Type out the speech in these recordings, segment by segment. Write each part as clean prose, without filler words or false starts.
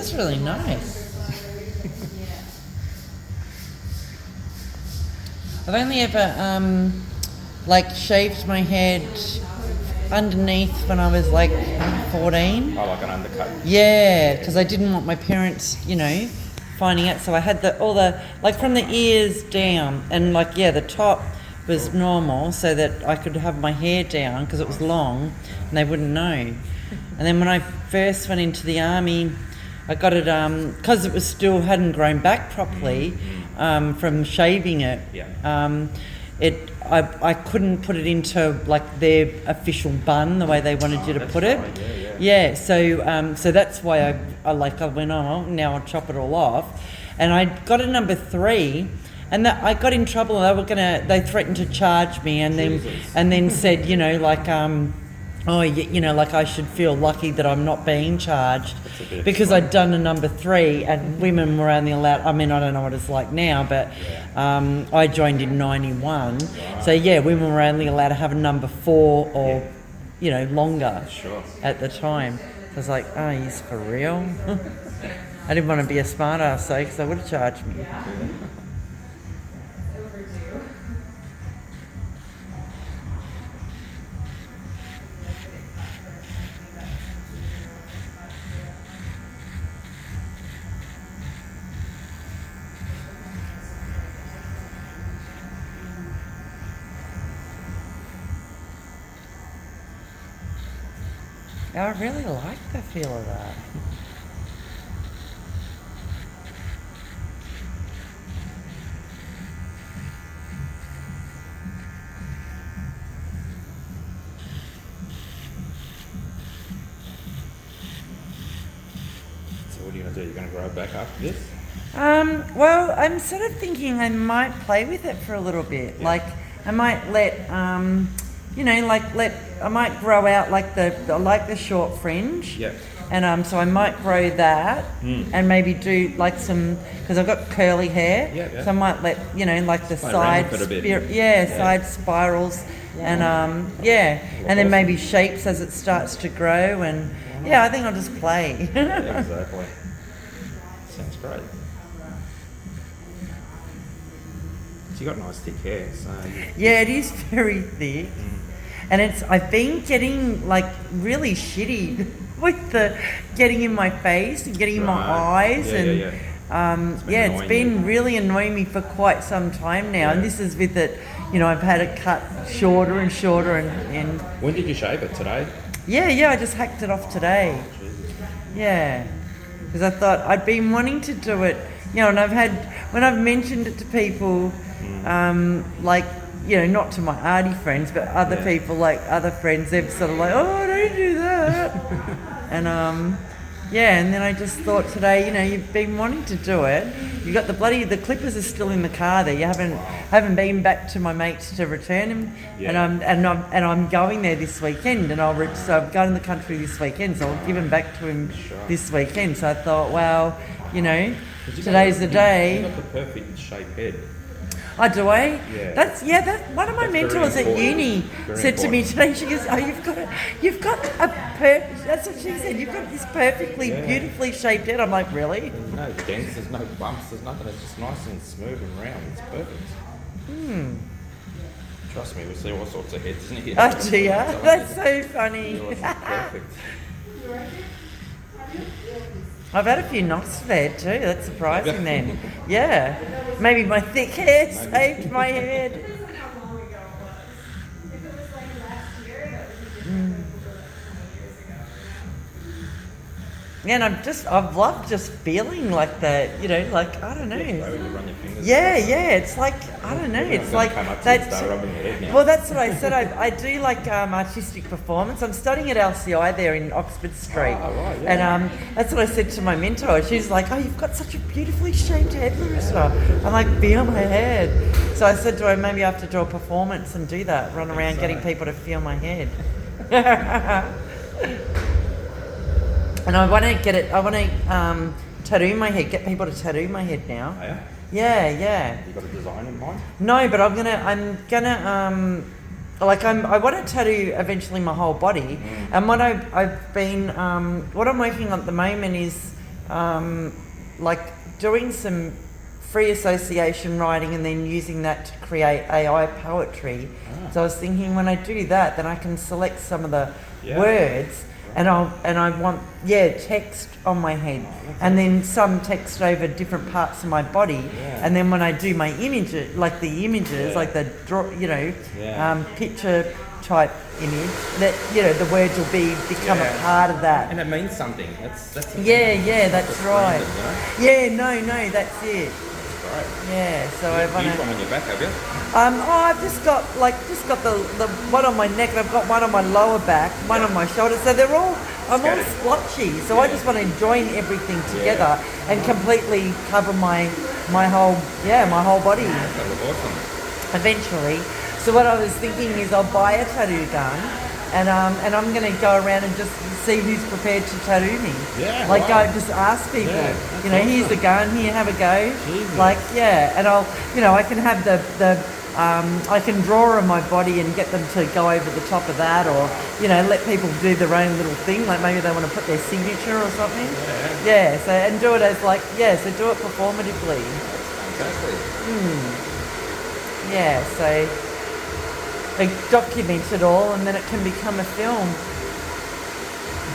That's really nice. I've only ever shaved my head underneath when I was like 14. Oh, like an undercut. Yeah, because I didn't want my parents, finding out. So I had all the from the ears down, and the top was normal, so that I could have my hair down because it was long, and they wouldn't know. And then when I first went into the army, I got it because it was still hadn't grown back properly from shaving it. Yeah. I couldn't put it into their official bun the way they wanted you to put it. Right. Yeah. So that's why I went, oh, now I'll chop it all off, and I got a number 3, and I got in trouble. They threatened to charge me, and then said, I should feel lucky that I'm not being charged because I'd done a number 3 and women were only allowed, I don't know what it's like now, but I joined in 91. So women were only allowed to have a number 4 or, longer at the time. I was like, oh, he's for real? I didn't want to be a smart ass though, because they would have charged me. I really like the feel of that. So what are you going to do? You're going to grow it back after this? Well, I'm sort of thinking I might play with it for a little bit. Yeah. I might let, I might grow out the short fringe. Yeah. And so I might grow that and maybe do some, because I've got curly hair. Yeah. So I might let, the side, side spirals and and then maybe shapes as it starts to grow. And I think I'll just play. Yeah, exactly. Sounds great. So you got nice thick hair, so... Yeah, it is very thick. And I've been getting really shitty with the getting in my face and getting in my eyes it's been really annoying me for quite some time now. And this is with it, I've had it cut shorter and shorter and When did you shave it? Today? Yeah, I just hacked it off today. Jesus. Yeah, because I thought I'd been wanting to do it, and when I've mentioned it to people, not to my arty friends, but other people, other friends, they're sort of like, oh, don't do that. And and then I just thought today, you've been wanting to do it. You got the clippers are still in the car there. You haven't been back to my mates to return them. Yeah. And I'm going there this weekend, and so I'm going to the country this weekend, so I'll give them back to him this weekend. So I thought, well, today's the day. You've got the perfect shaped head. Oh, do I? Yeah. That's one of my mentors at uni said to me today, she goes, oh, you've got a perfect, that's what she said, you've got this perfectly, beautifully shaped head. I'm like, really? There's no dents, there's no bumps, there's nothing, it's just nice and smooth and round, it's perfect. Trust me, we see all sorts of heads in here. Oh, do ya? That's so funny. Yours is perfect. I've had a few knocks to there too, that's surprising then. Yeah, maybe my thick hair saved my head. Yeah, and I've loved just feeling like that, I don't know. When you run your fingers It's like, I don't know, it's like come up to that. you and start rubbing your head now. Well, that's what I said. I do artistic performance. I'm studying at LCI there in Oxford Street. Oh, right, yeah. And that's what I said to my mentor. She's like, oh, you've got such a beautifully shaped head, Larissa. I'm like, feel my head. So I said to her, maybe I have to do a performance and do that, run around getting people to feel my head. And I want to tattoo my head, get people to tattoo my head now. Oh, yeah? Yeah. You got a design in mind? No, but I want to tattoo eventually my whole body. And what I'm working on at the moment is like doing some free association writing and then using that to create AI poetry. So I was thinking when I do that, then I can select some of the words and I want text on my head and then some text over different parts of my body and then when I do my images, like the images, like the picture type image, that the words will become a part of that. And it means something. That's that's right. random, No, that's it. Right. Yeah, so You've got one on your back, have you? I've just got the one on my neck, and I've got one on my lower back, one on my shoulder. So they're all I'm all splotchy. So I just want to join everything together and completely cover my whole body. That look awesome. Eventually. So what I was thinking is I'll buy a tattoo gun. And I'm going to go around and just see who's prepared to tattoo me. Yeah. Like go just ask people. Here's the gun. Here, have a go. Jesus. And I'll I can have I can draw on my body and get them to go over the top of that, or let people do their own little thing. Like maybe they want to put their signature or something. Yeah. So and do it as so do it performatively. Exactly. Yeah. So. I document it all and then it can become a film.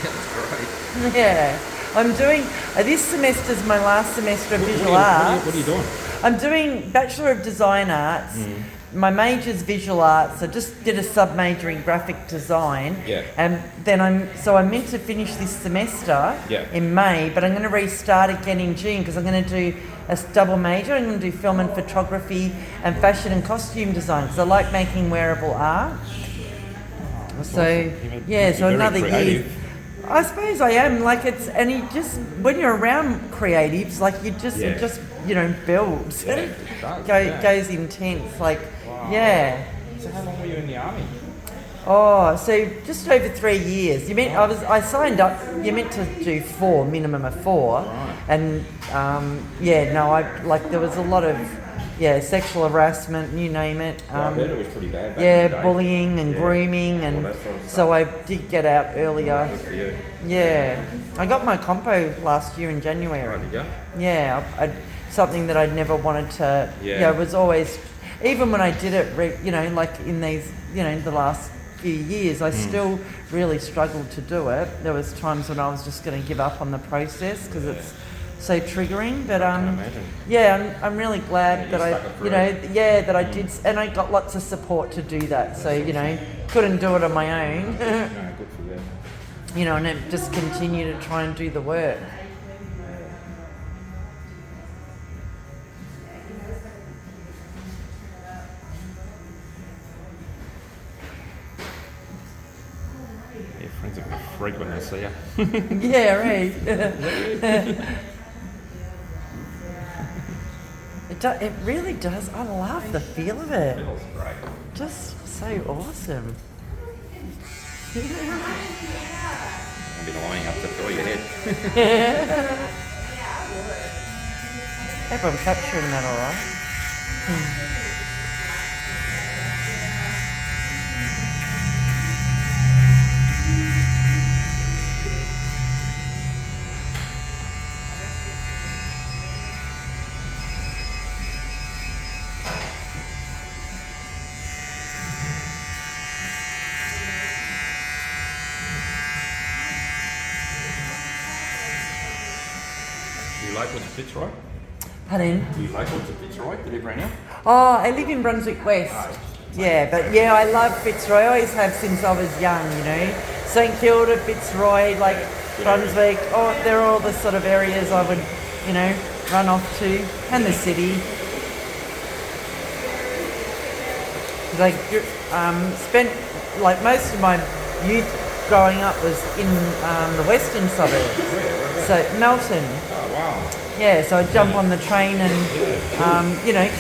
That's great. Yeah. I'm doing, this semester's my last semester of visual arts. What are you doing? I'm doing Bachelor of Design Arts. My major's visual arts. I just did a sub-major in graphic design. Yeah. And then I'm meant to finish this semester in May, but I'm going to restart again in June because I'm going to do a double major. I'm going to do film and photography and fashion and costume design because I like making wearable art. So awesome. Another creative. year. I suppose I am. And you just when you're around creatives, like it just builds. Yeah, it does, Goes intense. Wow. So how long were you in the army? Oh, so just over 3 years. I signed up. You meant to do 4, minimum of 4, and there was a lot of sexual harassment, you name it. I heard it was pretty bad. Back in the day. Bullying and grooming, and that sort of stuff. so I did get out earlier. Good for you. Yeah, I got my compo last year in January. Right, did you? Yeah, something that I'd never wanted to. Yeah. It was always, even when I did it, like in these, the last few years, I still really struggled to do it. There was times when I was just going to give up on the process because it's so triggering. But I'm really glad that that I did, and I got lots of support to do that. So couldn't do it on my own. No, good for you. And it just continue to try and do the work. Your friends are going to freak when they see you. Yeah, right. It really does. I love the feel of it. Feels great. Just so awesome. I've been lining up to fill your head. Hope I'm capturing that all right. You local to Fitzroy? Pardon? You local to Fitzroy? You live right now? Oh, I live in Brunswick West. Yeah, but I love Fitzroy. I always have since I was young, St Kilda, Fitzroy, Brunswick. Oh, they're all the sort of areas I would, run off to. And the city. Because I spent, most of my youth growing up was in the western suburbs. So, Melton. Oh, wow. Yeah, so I'd jump on the train and,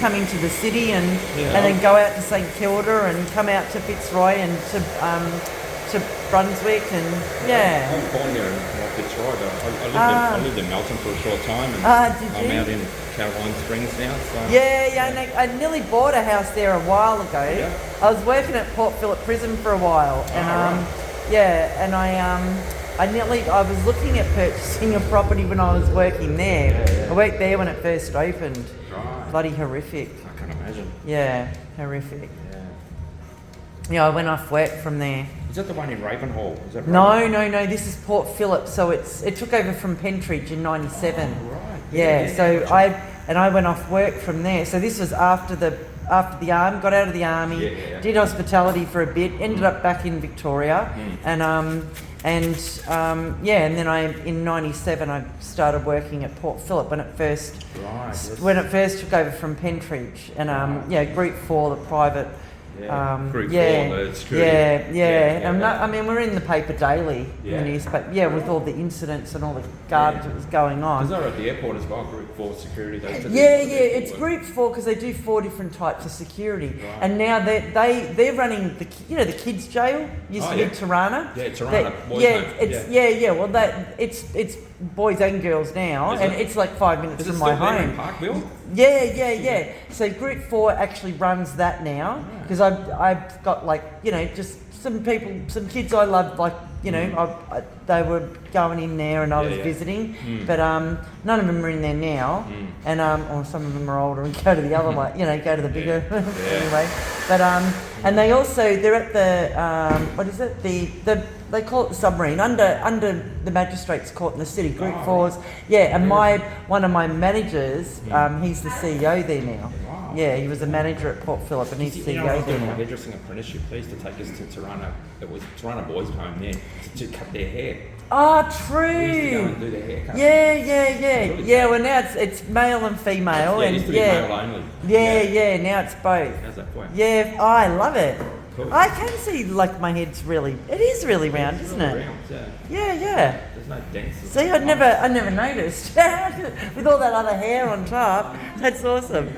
come into the city and then go out to St Kilda and come out to Fitzroy and to Brunswick and, I was born here in North Fitzroy, but I lived in Melton for a short time and did I'm you? out in Caroline Springs now. So. And I nearly bought a house there a while ago. I was working at Port Phillip Prison for a while and, and I I was looking at purchasing a property when I was working there. Yeah. I worked there when it first opened. Right. Bloody horrific. I can imagine. Yeah, horrific. Yeah. Yeah, I went off work from there. Is that the one in Ravenhall? Is that No, this is Port Phillip. So it took over from Pentridge in '97. Oh, right. Yeah, so gotcha. I went off work from there. So this was after the army, got out of the army, Yeah. did hospitality for a bit, ended up back in Victoria, and then in '97 I started working at Port Phillip when it first Right. Yes. took over from Pentridge, and Group 4, the private. Group 4, the security. Yeah. We're in the paper daily, in Yeah. the newspaper, with all the incidents and all the garbage that was going on. Because they're at the airport as well, Group 4 security. It's Group 4 because they do 4 different types of security, Right. and now they're running the kids' jail used to be Tirana. Yeah, Tirana. It's boys and girls now, Is and it? it's like 5 minutes Is it from still my there in home. Parkville? Yeah. So Group 4 actually runs that now because I've got just some kids I love, they were going in there and I was visiting, but none of them are in there now, and or some of them are older and go to the other one, go to the bigger anyway. But and they're at the what is it, they call it the submarine under the magistrates court in the city. Group 4's, and one of my managers, he's the CEO there now. Wow. Yeah, he was a manager at Port Phillip and he's CEO I was there doing my now. hairdressing apprenticeship. They used to take us to Tirana. It was Tirana Boys Home then to cut their hair. Oh, We used to go true. and do their haircut. Yeah. Well, now it's male and female, It and used to be male only. Now it's both. How's that for you? Yeah, I love it. Cool. I can see my head's it is really round, isn't it? Round, yeah. Yeah. There's no dents. See, I never noticed with all that other hair on top. That's awesome.